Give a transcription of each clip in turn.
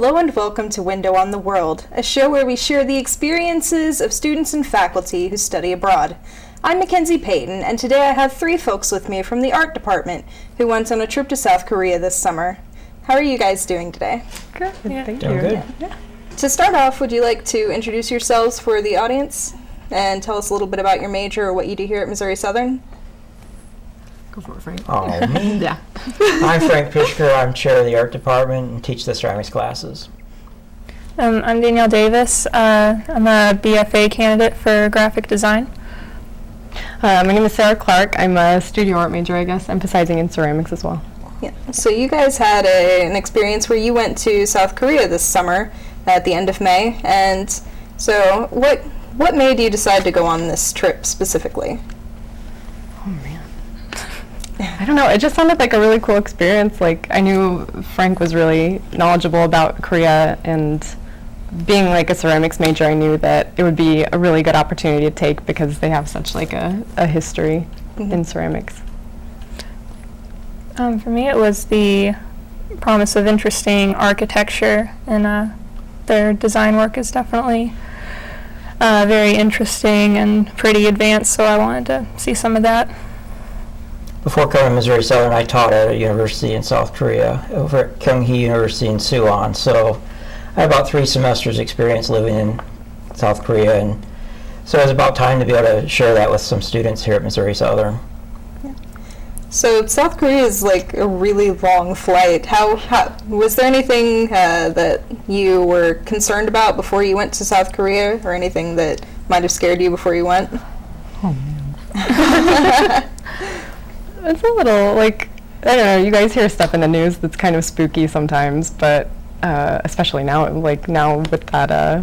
Hello and welcome to Window on the World, a show where we share the experiences of students and faculty who study abroad. I'm McKinzie Payton, and today I have three folks with me from the art department who went on a trip to South Korea this summer. How are you guys doing today? Good, yeah. Thank you. Doing good. Yeah. To start off, would you like to introduce yourselves for the audience and tell us a little bit about your major or what you do here at Missouri Southern? Go for it, Frank. Oh, me? Yeah. I'm Frank Pishkur. I'm chair of the art department and teach the ceramics classes. I'm Danielle Davis. I'm a BFA candidate for graphic design. My name is Sarah Clark. I'm a studio art major, I guess, emphasizing in ceramics as well. Yeah. So you guys had an experience where you went to South Korea this summer at the end of May, and so what made you decide to go on this trip specifically? Oh, man. I don't know. It just sounded like a really cool experience. Like, I knew Frank was really knowledgeable about Korea, and being like a ceramics major, I knew that it would be a really good opportunity to take because they have such like a history in ceramics. For me, it was the promise of interesting architecture, and their design work is definitely very interesting and pretty advanced, so I wanted to see some of that. Before coming to Missouri Southern, I taught at a university in South Korea, over at Kyunghee University in Suwon. So I had about 3 semesters experience living in South Korea, and so it was about time to be able to share that with some students here at Missouri Southern. So South Korea is like a really long flight. How was there anything that you were concerned about before you went to South Korea, or anything that might have scared you before you went? Oh, man. It's a little, like, I don't know, you guys hear stuff in the news that's kind of spooky sometimes, but especially now, like now with that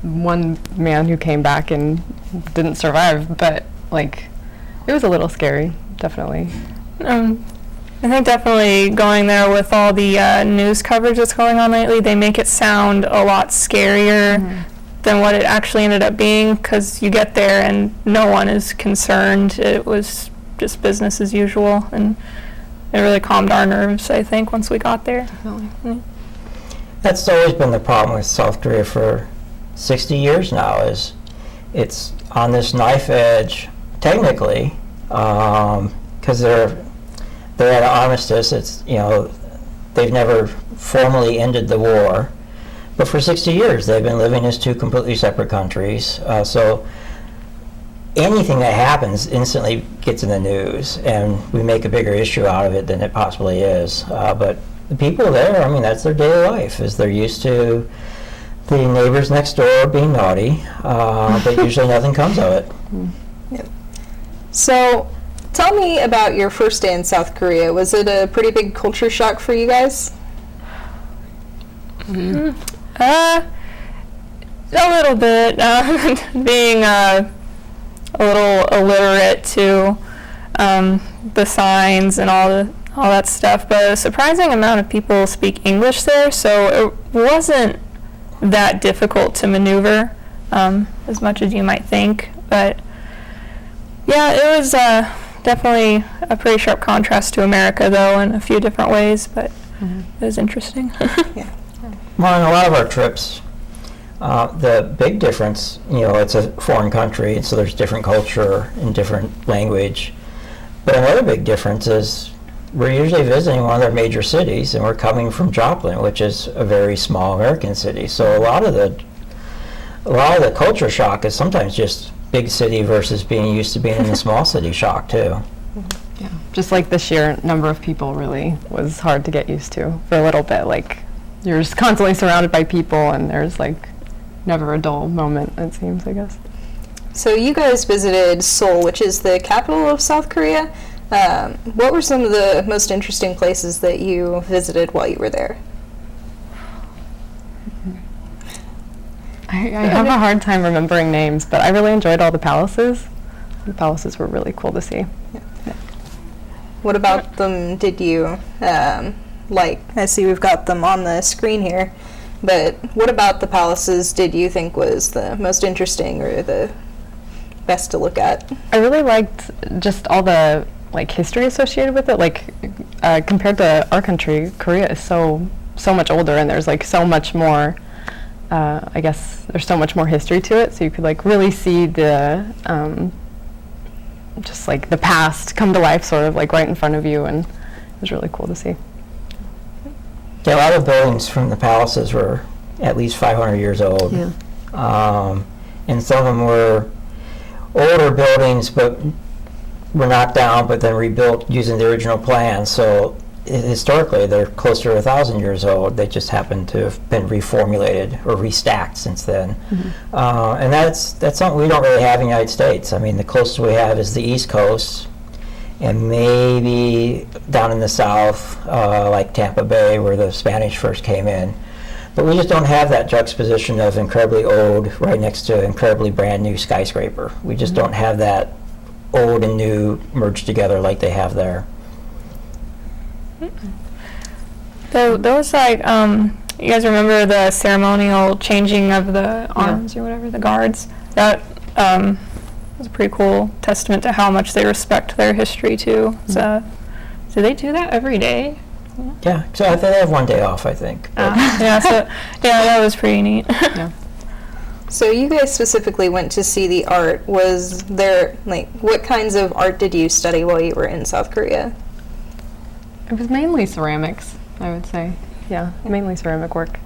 one man who came back and didn't survive, but like, it was a little scary, definitely. I think definitely going there with all the news coverage that's going on lately, they make it sound a lot scarier than what it actually ended up being, because you get there and no one is concerned. It was just business as usual, and it really calmed our nerves, I think, once we got there. Definitely. Yeah. That's always been the problem with South Korea for 60 years now, is it's on this knife edge, technically, because they're at an armistice. It's, you know, they've never formally ended the war, but for 60 years they've been living as 2 completely separate countries. So anything that happens instantly gets in the news, and we make a bigger issue out of it than it possibly is. But the people there, I mean, that's their daily life, is they're used to the neighbors next door being naughty, but usually nothing comes of it. Yep. So tell me about your first day in South Korea. Was it a pretty big culture shock for you guys? A little bit. Being a little illiterate to the signs and all that stuff, but a surprising amount of people speak English there, so it wasn't that difficult to maneuver as much as you might think. But yeah, it was definitely a pretty sharp contrast to America, though, in a few different ways, but it was interesting. Yeah. Well, on a lot of our trips, the big difference, you know, it's a foreign country, and so there's different culture and different language. But another big difference is we're usually visiting one of their major cities, and we're coming from Joplin, which is a very small American city. So a lot of the culture shock is sometimes just big city versus being used to being in a small city shock too. Yeah, just like the sheer number of people really was hard to get used to for a little bit. Like, you're just constantly surrounded by people, and there's like never a dull moment, it seems, I guess. So you guys visited Seoul, which is the capital of South Korea. What were some of the most interesting places that you visited while you were there? I have a hard time remembering names, but I really enjoyed all the palaces. The palaces were really cool to see. Yeah. What about them did you like? I see we've got them on the screen here, but what about the palaces did you think was the most interesting or the best to look at? I really liked just all the like history associated with it. Like compared to our country, Korea is so so much older, and there's like so much more. I guess there's so much more history to it, so you could like really see the just like the past come to life, sort of like right in front of you, and it was really cool to see. Yeah, a lot of buildings from the palaces were at least 500 years old. Yeah. And some of them were older buildings, but were knocked down, but then rebuilt using the original plan. So historically, they're closer to 1,000 years old. They just happen to have been reformulated or restacked since then. And that's something we don't really have in the United States. I mean, the closest we have is the East Coast, and maybe down in the South, like Tampa Bay, where the Spanish first came in. But we just don't have that juxtaposition of incredibly old right next to incredibly brand new skyscraper. We just don't have that old and new merged together like they have there. Those like, you guys remember the ceremonial changing of the arms or whatever, the guards? That was a pretty cool testament to how much they respect their history too. So, do they do that every day? Yeah, so I think they have one day off, I think. Yeah, that was pretty neat. Yeah. So you guys specifically went to see the art. Was there, like, what kinds of art did you study while you were in South Korea? It was mainly ceramics, I would say. Yeah, mainly ceramic work.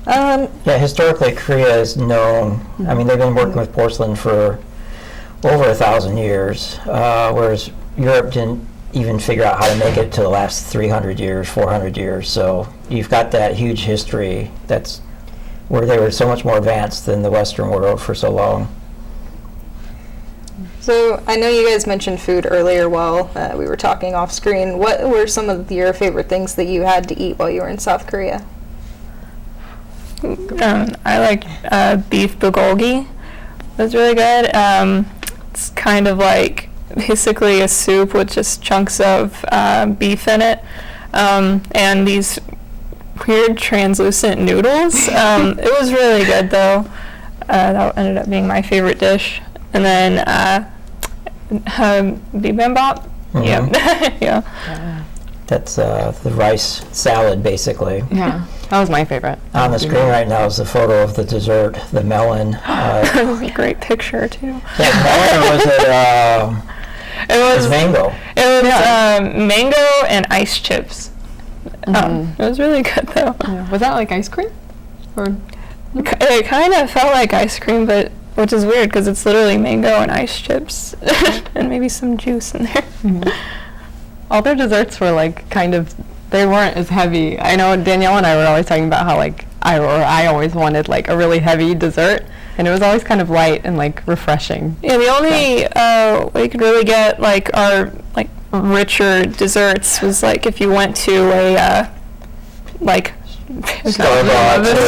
Yeah, historically, Korea is known. I mean, they've been working with porcelain for over 1,000 years, whereas Europe didn't even figure out how to make it to the last 300 years, 400 years. So you've got that huge history that's where they were so much more advanced than the Western world for so long. So I know you guys mentioned food earlier while we were talking off screen. What were some of your favorite things that you had to eat while you were in South Korea? I like beef bulgogi. It was really good. It's kind of like basically a soup with just chunks of beef in it, and these weird translucent noodles. It was really good though. That ended up being my favorite dish. And then bibimbap. Yeah. That's the rice salad, basically. Yeah, that was my favorite. On the screen right now is the photo of the dessert, the melon. That was a great picture too. Yeah, melon, was it? It was mango. It was mango and ice chips. It was really good though. Yeah. Was that like ice cream? Or it kind of felt like ice cream, but which is weird because it's literally mango and ice chips and maybe some juice in there. all their desserts were like kind of, they weren't as heavy. I know Danielle and I were always talking about how like I always wanted like a really heavy dessert, and it was always kind of light and like refreshing. Yeah, the only way you could really get like our like richer desserts was like if you went to a like Starbucks,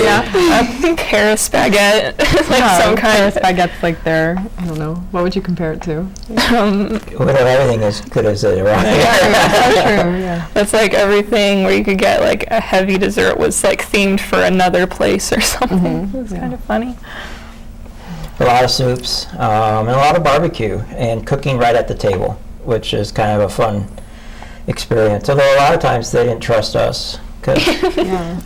yeah, Paris baguette, like some kind Paris baguette's like their, I don't know, what would you compare it to? Well, everything is good as it, right? That's true, yeah. That's like everything where you could get like a heavy dessert was like themed for another place or something. It was kind of funny. A lot of soups, and a lot of barbecue, and cooking right at the table, which is kind of a fun experience. Although a lot of times they didn't trust us, because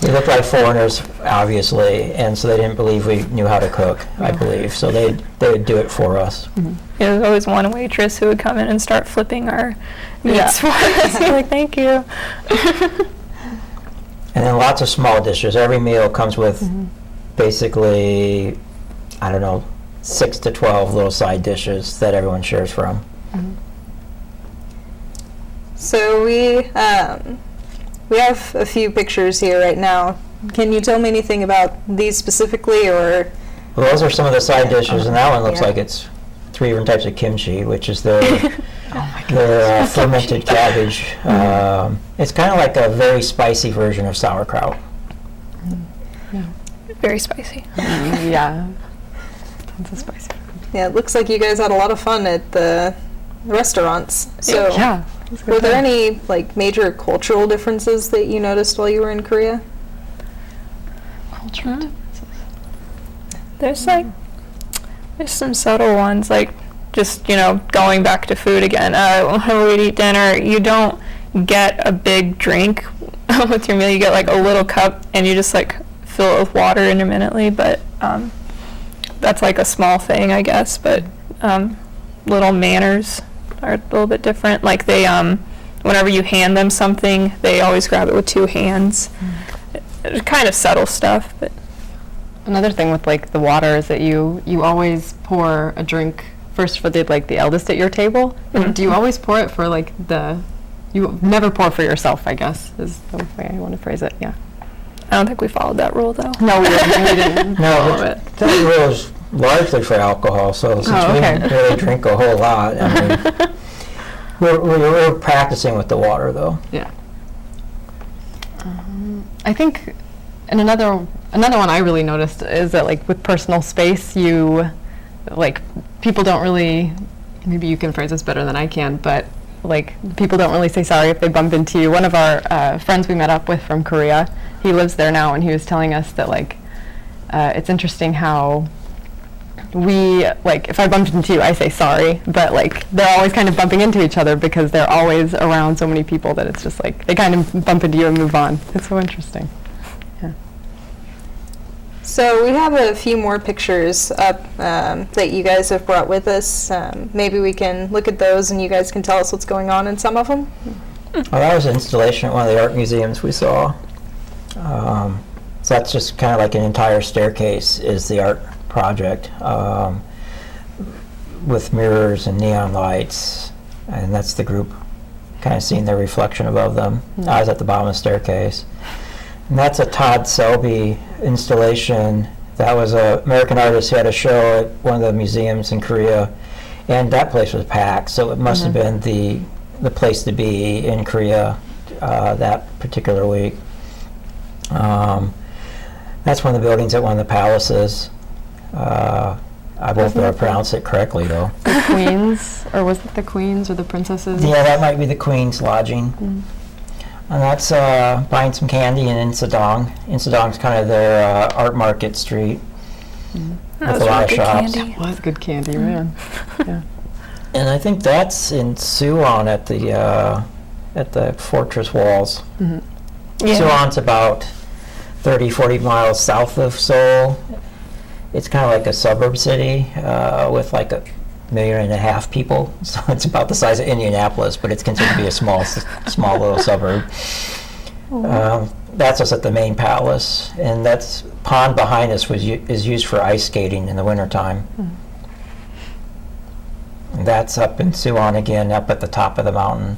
we looked like foreigners, obviously, and so they didn't believe we knew how to cook, I believe. So they would do it for us. There was always one waitress who would come in and start flipping our meats for us. Like, thank you. And then lots of small dishes. Every meal comes with basically, I don't know, 6 to 12 little side dishes that everyone shares from. So we have a few pictures here right now. Can you tell me anything about these specifically, or? Well, those are some of the side dishes, and that one looks like it's 3 different types of kimchi, which is their their fermented cabbage. It's kind of like a very spicy version of sauerkraut. Very spicy. Yeah. Tons of spicy. Yeah, it looks like you guys had a lot of fun at the restaurants. So Yeah. were there any like major cultural differences that you noticed while you were in Korea? Cultural differences. There's some subtle ones, like just, going back to food again. Whenever we'd eat dinner, you don't get a big drink with your meal. You get like a little cup and you just like fill it with water intermittently, but that's like a small thing, I guess. But little manners are a little bit different. Like they, whenever you hand them something, they always grab it with 2 hands. It's kind of subtle stuff, but. Another thing with like the water is that you always pour a drink first for the eldest at your table. Mm-hmm. Do you always pour it for like you never pour for yourself, I guess, is the way I want to phrase it. Yeah. I don't think we followed that rule though. No, we didn't. No, follow it. that rule is largely for alcohol, so since we okay. didn't really drink a whole lot, I mean, we're practicing with the water, though. Yeah. I think, and another one I really noticed is that like with personal space, people don't really, maybe you can phrase this better than I can, but like people don't really say sorry if they bump into you. One of our friends we met up with from Korea, he lives there now, and he was telling us that like it's interesting how we, like, if I bump into you, I say sorry, but like they're always kind of bumping into each other because they're always around so many people that it's just like they kind of bump into you and move on. It's so interesting. Yeah. So we have a few more pictures up that you guys have brought with us. Maybe we can look at those and you guys can tell us what's going on in some of them. Well, that was an installation at one of the art museums we saw. So that's just kind of like an entire staircase is the art project with mirrors and neon lights, and that's the group kind of seeing their reflection above them. I was at the bottom of the staircase. And that's a Todd Selby installation. That was an American artist who had a show at one of the museums in Korea, and that place was packed, so it must have been the place to be in Korea that particular week. That's one of the buildings at one of the palaces. I won't be able to pronounce it correctly, though. The Queens, or was it the Queens or the Princesses? Yeah, that might be the Queen's Lodging. And that's buying some candy in Insadong. Insadong's kind of their art market street with a lot of shops. That was good candy, man. Yeah. And I think that's in Suwon at the fortress walls. Yeah. Suwon's about 30, 40 miles south of Seoul. It's kind of like a suburb city with like 1.5 million people. So it's about the size of Indianapolis, but it's considered to be a small little suburb. That's us at the main palace, and that's pond behind us is used for ice skating in the wintertime. And that's up in Suwon again, up at the top of the mountain.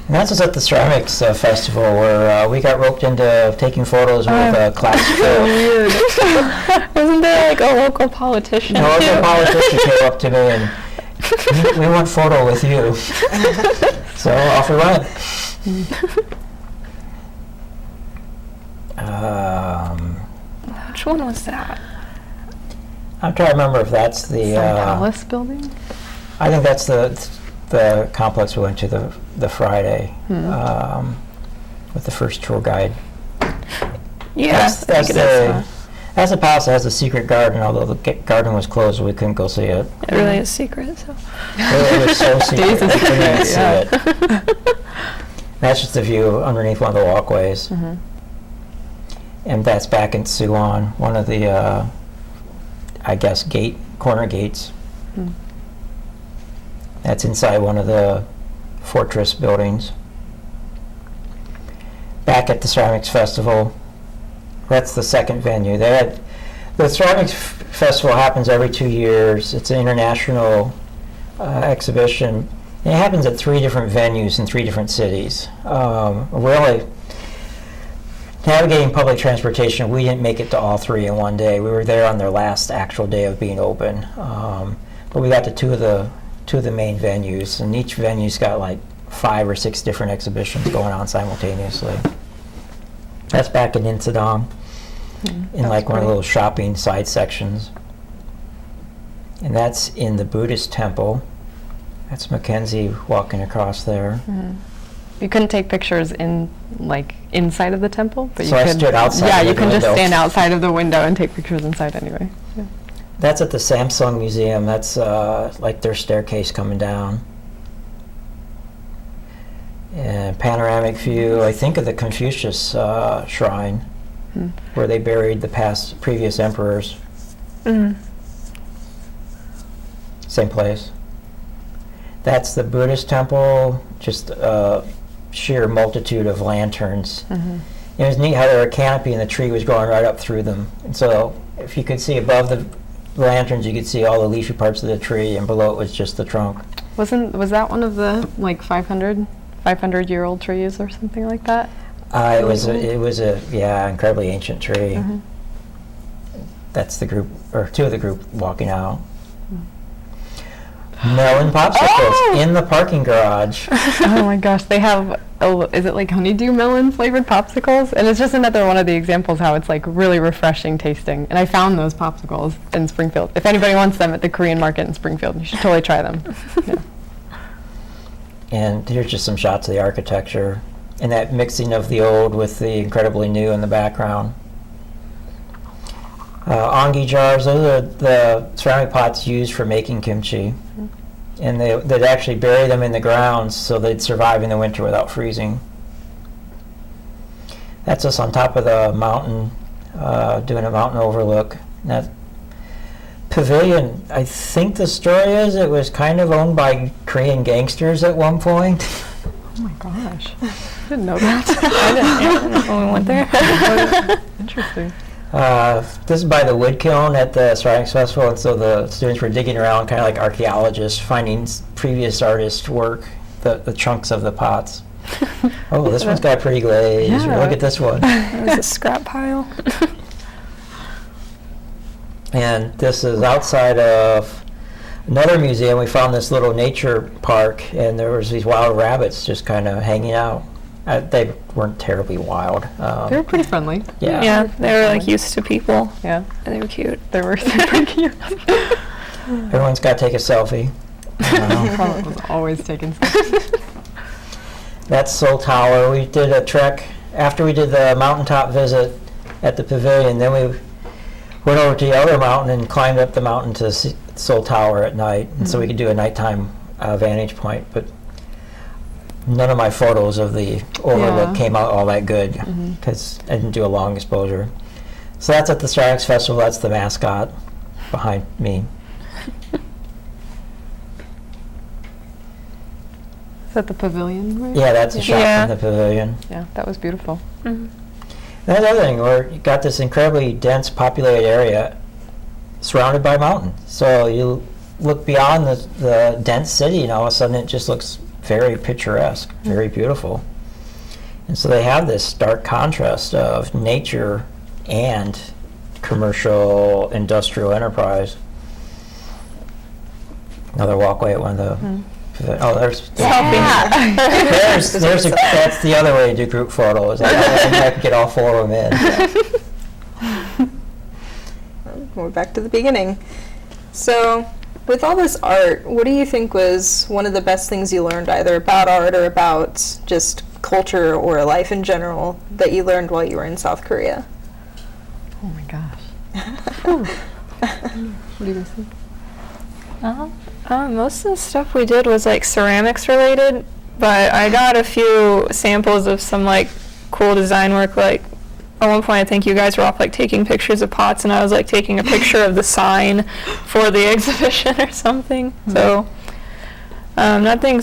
And that's us at the Ceramics Festival, where we got roped into taking photos with a class trip. Weird. Wasn't there like a local politician? A local politician came up to me and we want a photo with you. So off we went. Which one was that? I'm trying to remember if that's the Palace building? I think that's the complex we went to the Friday with the first tour guide. Yeah, That's the palace that has a secret garden, although the garden was closed, so we couldn't go see it. It really is secret. So. It was so secret, we Jesus. couldn't even see Yeah. it. That's just the view underneath one of the walkways. And that's back in Suwon, one of the, I guess, corner gates. That's inside one of the fortress buildings. Back at the Ceramics Festival, that's the second venue. The Ceramics Festival happens every 2 years. It's an international exhibition. And it happens at 3 different venues in 3 different cities. Really, navigating public transportation, we didn't make it to all 3 in one day. We were there on their last actual day of being open. But we got to two of the main venues, and each venue's got like 5 or 6 different exhibitions going on simultaneously. That's back in Insadong, in like one of the little shopping side sections. And that's in the Buddhist temple. That's Mackenzie walking across there. You couldn't take pictures inside of the temple, but So you I could. stood outside Yeah, of you the can just window. stand outside of the window and take pictures inside anyway. Yeah. That's at the Samsung Museum. That's like their staircase coming down. and panoramic view, I think, of the Confucius shrine, where they buried the previous emperors. Same place. That's the Buddhist temple, just a sheer multitude of lanterns. It was neat how there was a canopy and the tree was growing right up through them. And so if you could see above the lanterns, you could see all the leafy parts of the tree, and below it was just the trunk. Was that one of the like 500-year-old trees or something like that? It was a incredibly ancient tree. That's the group, or two of the group walking out. Melon popsicles in the parking garage. Oh my gosh, they have, is it like honeydew melon flavored popsicles? And it's just another one of the examples how it's like really refreshing tasting. And I found those popsicles in Springfield. If anybody wants them at the Korean market in Springfield, you should totally try them. Yeah. And here's just some shots of the architecture and that mixing of the old with the incredibly new in the background. Ongi jars, those are the ceramic pots used for making kimchi. And they'd actually bury them in the ground so they'd survive in the winter without freezing. That's us on top of the mountain, doing a mountain overlook. And that pavilion, I think the story is it was kind of owned by Korean gangsters at one point. Oh my gosh, I didn't know that. I didn't know when we went there. Interesting. This is by the wood kiln at the Ceramics Festival, and so the students were digging around kind of like archaeologists, finding previous artists' work, the chunks of the pots. Oh, this one's got pretty glaze. Yeah. Look at this one. It was a scrap pile. And this is outside of another museum. We found this little nature park, and there was these wild rabbits just kind of hanging out. They weren't terribly wild. They were pretty friendly. Yeah. Yeah, they were like used to people. Yeah. And they were cute. They were super cute. Everyone's got to take a selfie. Carla was always taking selfies. That's Seoul Tower. We did a trek after we did the mountaintop visit at the pavilion. Then we went over to the other mountain and climbed up the mountain to Seoul Tower at night, and so we could do a nighttime vantage point. But none of my photos of the overlook came out all that good because I didn't do a long exposure. So that's at the Ceramics Festival. That's the mascot behind me. Is that the pavilion? Right? Yeah, that's a shot Yeah. from the pavilion. Yeah, that was beautiful. That's another thing, where you got this incredibly dense populated area surrounded by mountains. So you look beyond the dense city, and all of a sudden it just looks very picturesque, very beautiful. And so they have this stark contrast of nature and commercial industrial enterprise. Another walkway at one of the oh, there's that's the other way to do group photos. I could get all four of them in. We're back to the beginning. So, with all this art, what do you think was one of the best things you learned, either about art or about just culture or life in general, that you learned while you were in South Korea? Oh my gosh. What do you guys think? Most of the stuff we did was like ceramics related, but I got a few samples of some like cool design work. Like at one point I think you guys were off like taking pictures of pots, and I was like taking a picture of the sign for the exhibition or something. So nothing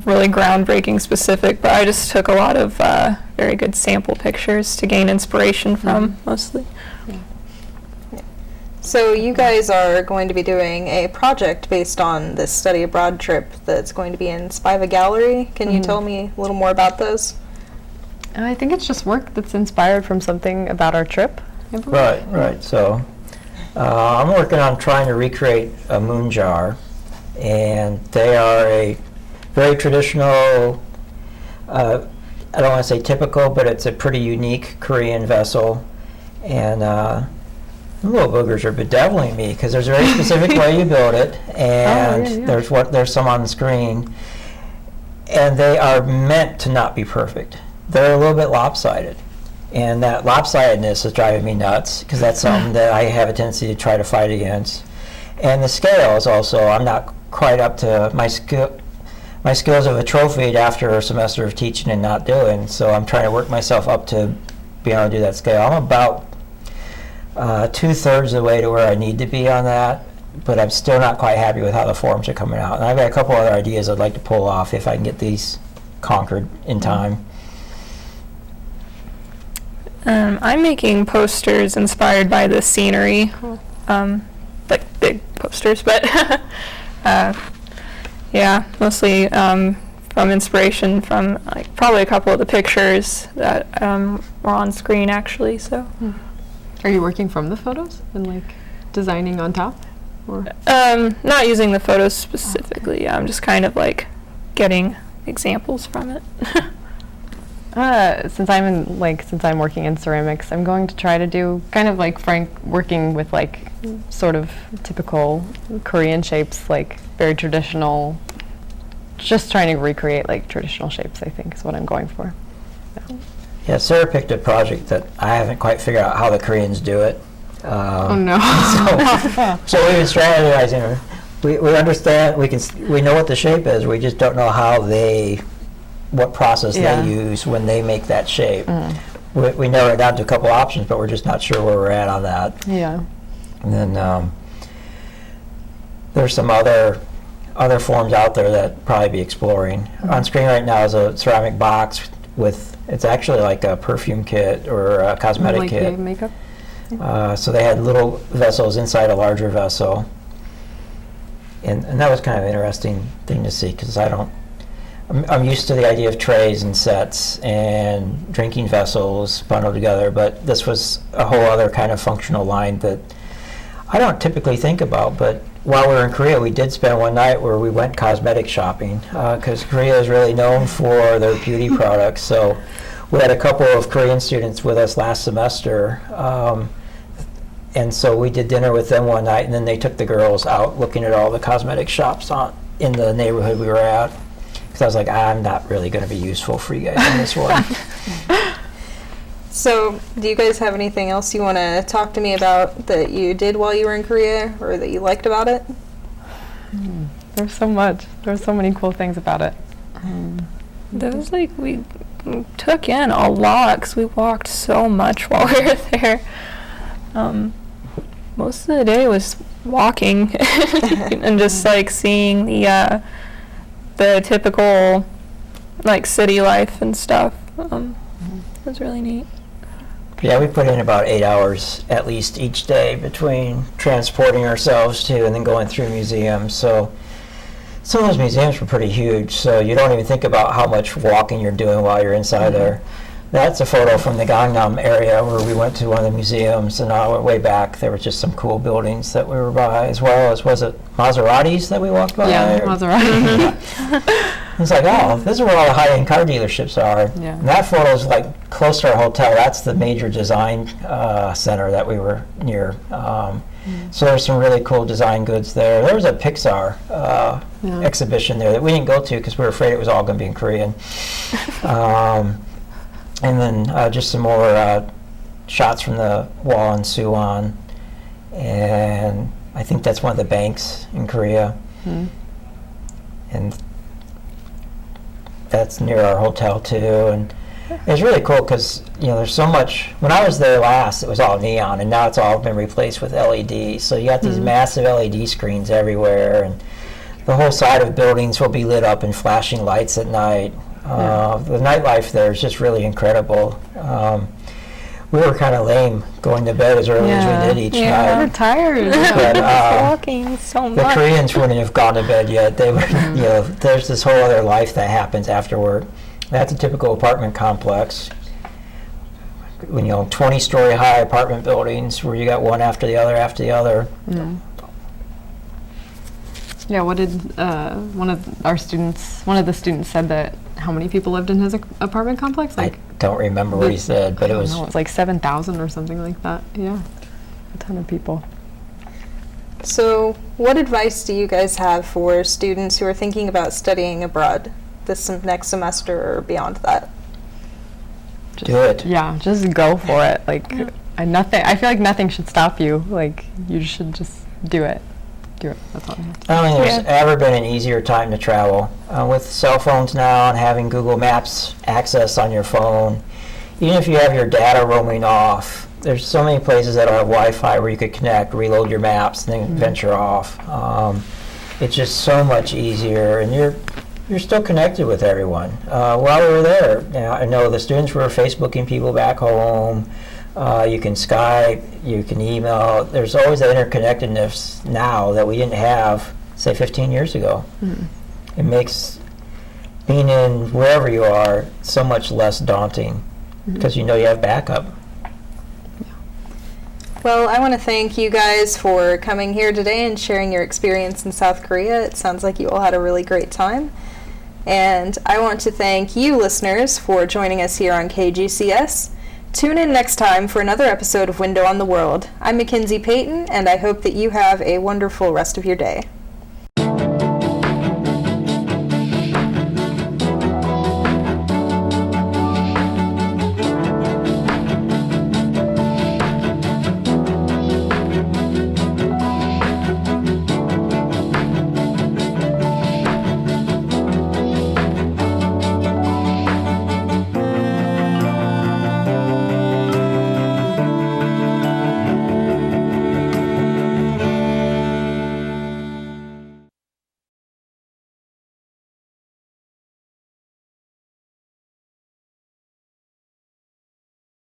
really groundbreaking specific, but I just took a lot of very good sample pictures to gain inspiration from mostly. So you guys are going to be doing a project based on this study abroad trip that's going to be in Spiva Gallery. Can you tell me a little more about those? I think it's just work that's inspired from something about our trip. Right. So I'm working on trying to recreate a moon jar, and they are a very traditional, I don't want to say typical, but it's a pretty unique Korean vessel. And the little boogers are bedeviling me because there's a very specific way you build it, and there's some on the screen, and they are meant to not be perfect. They're a little bit lopsided, and that lopsidedness is driving me nuts because that's something that I have a tendency to try to fight against. And the scale is also, I'm not quite up to my my skills have atrophied after a semester of teaching and not doing. So I'm trying to work myself up to be able to do that scale. I'm about 2/3 of the way to where I need to be on that, but I'm still not quite happy with how the forms are coming out. And I've got a couple other ideas I'd like to pull off if I can get these conquered in time. I'm making posters inspired by the scenery, like big posters, but yeah, mostly from inspiration from like probably a couple of the pictures that were on screen actually. So, Are you working from the photos and like designing on top? Or? Not using the photos specifically. Yeah, I'm just kind of like getting examples from it. Since I'm working in ceramics, I'm going to try to do kind of like Frank, working with like sort of typical Korean shapes, like very traditional. Just trying to recreate like traditional shapes, I think, is what I'm going for. Yeah, Sarah picked a project that I haven't quite figured out how the Koreans do it. Oh no! So we've been strategizing. We understand. We know what the shape is. We just don't know what process they use when they make that shape. We narrow it down to a couple options, but we're just not sure where we're at on that. Yeah. And then there's some other forms out there that probably be exploring. On screen right now is a ceramic box with, it's actually like a perfume kit or a cosmetic like kit. Makeup. So they had little vessels inside a larger vessel. And that was kind of an interesting thing to see, because I'm used to the idea of trays and sets and drinking vessels bundled together, but this was a whole other kind of functional line that I don't typically think about. But while we were in Korea, we did spend one night where we went cosmetic shopping, because Korea is really known for their beauty products. So we had a couple of Korean students with us last semester, and so we did dinner with them one night, and then they took the girls out looking at all the cosmetic shops in the neighborhood we were at. Because I was like, I'm not really going to be useful for you guys on this one. So, do you guys have anything else you want to talk to me about that you did while you were in Korea, or that you liked about it? There's so much. There's so many cool things about it. There was like, we took in a lot because we walked so much while we were there. Most of the day was walking and just like seeing the typical like city life and stuff. It was really neat. Yeah, we put in about 8 hours at least each day between transporting ourselves to and then going through museums. So some of those museums were pretty huge, so you don't even think about how much walking you're doing while you're inside there. That's a photo from the Gangnam area where we went to one of the museums, and way back there were just some cool buildings that we were by, as well as, was it Maseratis that we walked by? Yeah, Maserati. It's like, oh, this is where all the high-end car dealerships are. Yeah. And that photo is like close to our hotel. That's the major design center that we were near. So there's some really cool design goods there. There was a Pixar exhibition there that we didn't go to because we were afraid it was all going to be in Korean. And then just some more shots from the wall in Suwon. And I think that's one of the banks in Korea. And that's near our hotel too. And it's really cool because, you know, there's so much. When I was there last, it was all neon, and now it's all been replaced with LED. So you got these massive LED screens everywhere, and the whole side of buildings will be lit up and flashing lights at night. The nightlife there is just really incredible. We were kind of lame going to bed as early as we did each night. We're tired. But, Walking so much. the Koreans wouldn't have gone to bed yet. They would, you know, there's this whole other life that happens afterward. That's a typical apartment complex. You know, 20-story high apartment buildings where you got one after the other. Yeah, what did one of the students said that how many people lived in his apartment complex? I don't remember what he said, but it was... No, it was like 7,000 or something like that. Yeah, a ton of people. So, what advice do you guys have for students who are thinking about studying abroad this next semester or beyond that? Do it. Yeah, just go for it. Like, I feel like nothing should stop you. Like, you should just do it. That's all I have to I don't think there's Yeah. ever been an easier time to travel. With cell phones now and having Google Maps access on your phone, even if you have your data roaming off, there's so many places that have Wi-Fi where you could connect, reload your maps, and then venture off. It's just so much easier, and you're still connected with everyone. While we were there, I know the students were Facebooking people back home. You can Skype, you can email. There's always that interconnectedness now that we didn't have, say, 15 years ago. It makes being in wherever you are so much less daunting because you know you have backup. Well, I want to thank you guys for coming here today and sharing your experience in South Korea. It sounds like you all had a really great time. And I want to thank you, listeners, for joining us here on KGCS. Tune in next time for another episode of Window on the World. I'm McKinzie Payton, and I hope that you have a wonderful rest of your day.